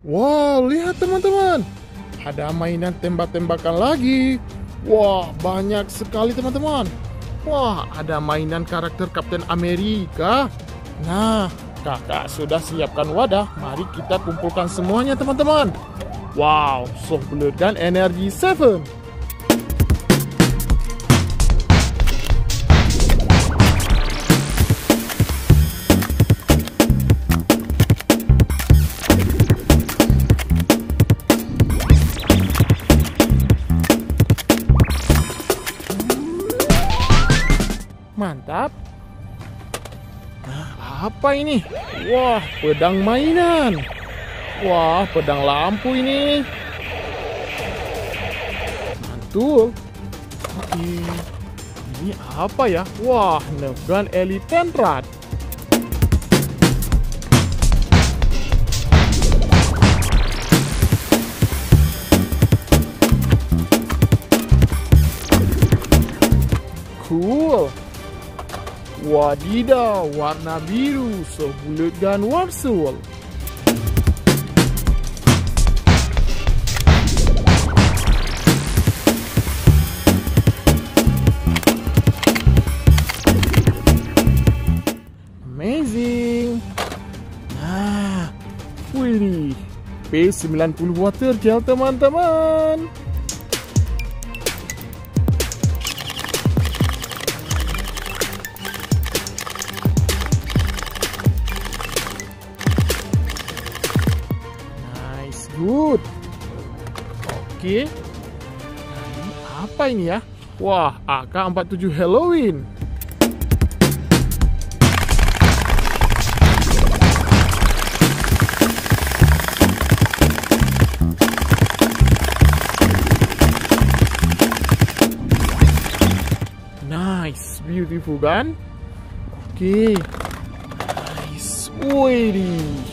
Wow, lihat teman-teman. Ada mainan tembak-tembakan lagi. Wah, banyak sekali teman-teman. Wah, ada mainan karakter Kapten Amerika. Nah, kakak sudah siapkan wadah. Mari kita kumpulkan semuanya teman-teman. Wow, soft blood gun energy 7. Mantap. Nah, apa ini? Wah, pedang mainan. Wah, pedang lampu ini. Mantul. Ini apa ya? Wah, Nerf gun Elite 10 Rad. Cool. Wadidaw, warna biru, soft bullet gun Warsul. Amazing. Nah, wih, P90 water gel teman-teman. Good. Oke. Nah, ini apa ini ya? Wah, AK47 Halloween. Nice, beautiful kan? Oke. Nice. Wih.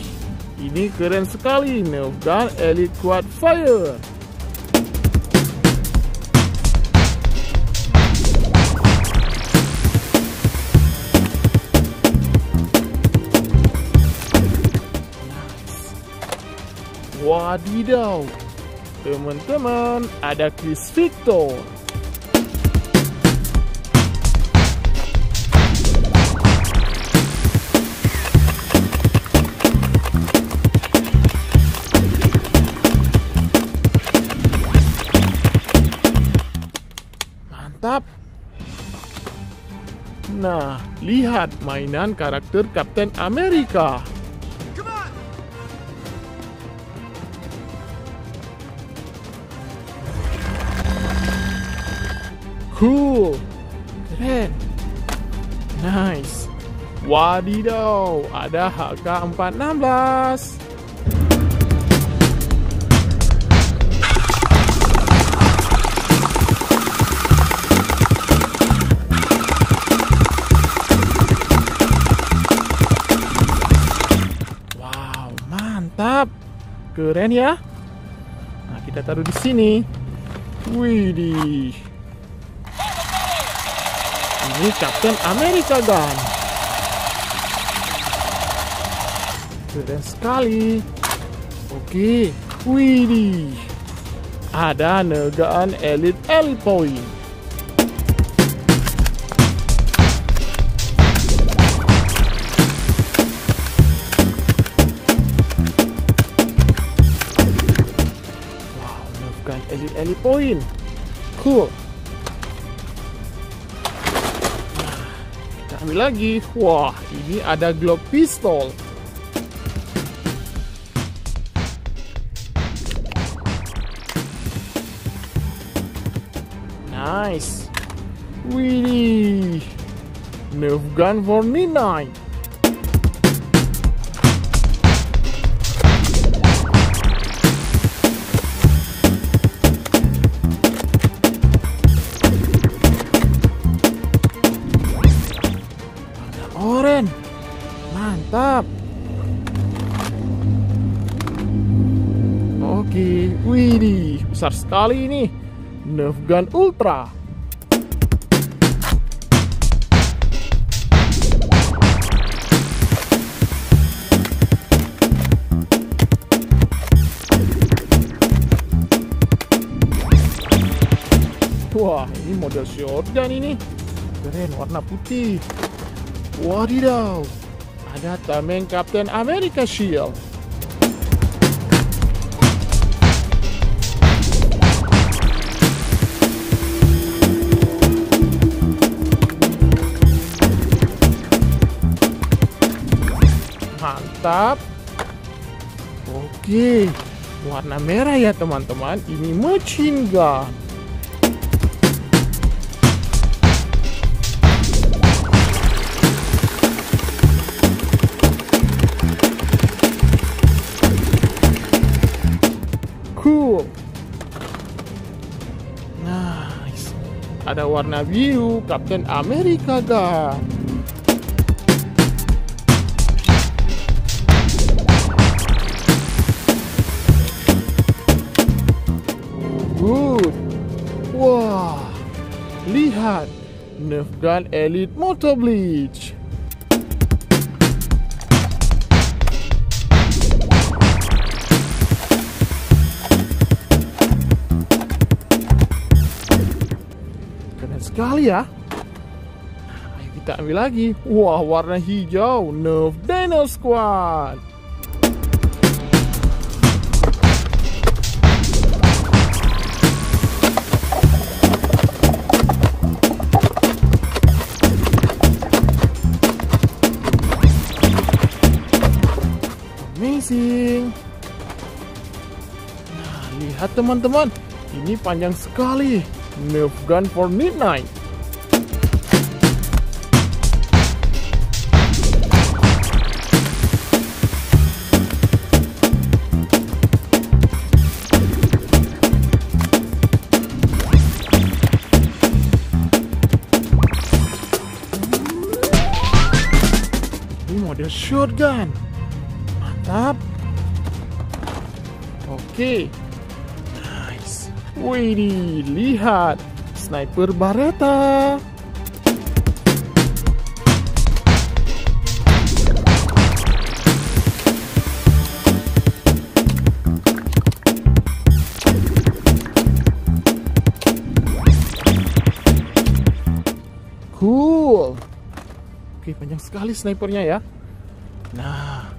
Ini keren sekali, Nerf gun Elite Quad Fire. Nice. Wadidaw, teman-teman, ada Chris Victor. Mantap. Nah, lihat mainan karakter Kapten Amerika. Cool. Keren. Nice. Wadidaw, ada AK416. Mantap, keren ya. Nah, kita taruh di sini. Widih, ini Kapten Amerika gun. Keren sekali. Oke, widih, ada Nerf gun Elite Point. Elite Point. Cool. Nah, kita ambil lagi. Wah, ini ada Glock pistol. Nice. Wih, Nerf gun 49. Oren, mantap. Oke, widih, besar sekali ini. Nerf gun Ultra. Wah, ini model shotgun ini. Keren, warna putih. Wadidaw, ada tameng Captain America Shield. Mantap. Oke, warna merah ya teman-teman. Ini machine gun. Cool. Nice. Ada warna biru, Captain America gun. Good. Wah, lihat, Nerf gun Elite Motor Bleach. Sekali ya. Ayo kita ambil lagi. Wah, warna hijau, Nerf Dino Squad. Amazing. Nah, lihat teman-teman, ini panjang sekali. Nerf gun for midnight. Ini model shotgun. Mantap. Oke. Nice. Widih, lihat, sniper Baretta. Cool. Oke, panjang sekali snipernya ya. Nah,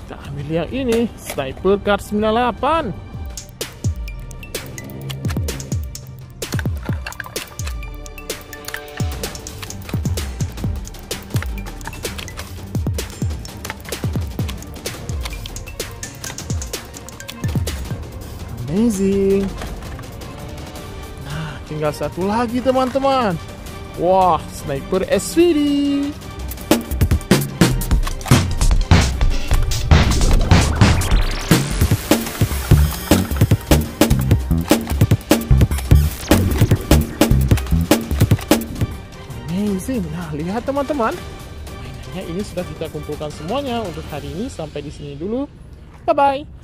kita ambil yang ini, sniper Kar 98. Amazing. Nah, tinggal satu lagi teman-teman. Wah, sniper SVD. Amazing. Nah, lihat teman-teman. Mainannya ini sudah kita kumpulkan semuanya untuk hari ini. Sampai di sini dulu. Bye-bye.